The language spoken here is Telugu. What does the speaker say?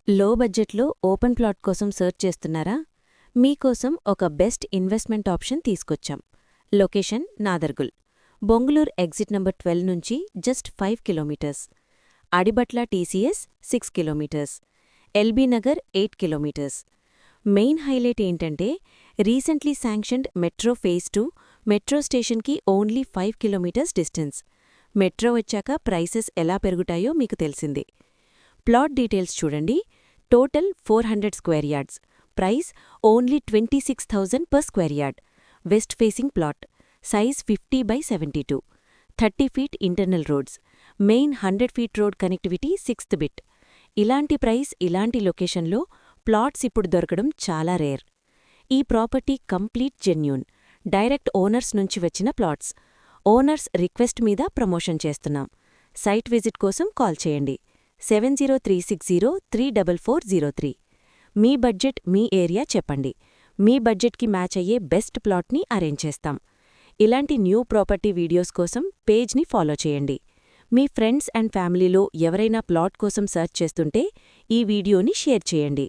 లో బడ్జెట్లో ఓపెన్ ప్లాట్ కోసం సెర్చ్ చేస్తున్నారా? మీకోసం ఒక బెస్ట్ ఇన్వెస్ట్మెంట్ ఆప్షన్ తీసుకొచ్చాం. Location Nadargul, Bongulur exit number 12 నుంచి just 5 kilometres. Adibatla TCS 6 kilometres. LB Nagar 8 kilometres. Main highlight ఏంటంటే recently sanctioned metro phase 2 metro స్టేషన్కి ఓన్లీ 5 కిలోమీటర్స్ డిస్టెన్స్. మెట్రో వచ్చాక ప్రైసెస్ ఎలా పెరుగుతాయో మీకు తెలిసిందే. ప్లాట్ డీటెయిల్స్ చూడండి. Total 400 square yards. Price only 26,000 per square yard. West facing plot. Size 50/72. 30 feet internal roads. Main 100 feet road connectivity 6th bit. ఇలాంటి ప్రైస్ ఇలాంటి లొకేషన్లో ప్లాట్స్ ఇప్పుడు దొరకడం చాలా రేర్. ఈ property complete genuine. Direct owners నుంచి వచ్చిన ప్లాట్స్. ఓనర్స్ రిక్వెస్ట్ మీద ప్రమోషన్ చేస్తున్నాం. సైట్ విజిట్ కోసం కాల్ చేయండి. 7036034403. మీ బడ్జెట్ మీ ఏరియా చెప్పండి. మీ బడ్జెట్కి మ్యాచ్ అయ్యే బెస్ట్ ప్లాట్ని అరేంజ్ చేస్తాం. ఇలాంటి న్యూ ప్రాపర్టీ వీడియోస్ కోసం పేజ్ని ఫాలో చేయండి. మీ ఫ్రెండ్స్ అండ్ ఫ్యామిలీలో ఎవరైనా ప్లాట్ కోసం సర్చ్ చేస్తుంటే ఈ వీడియోని షేర్ చేయండి.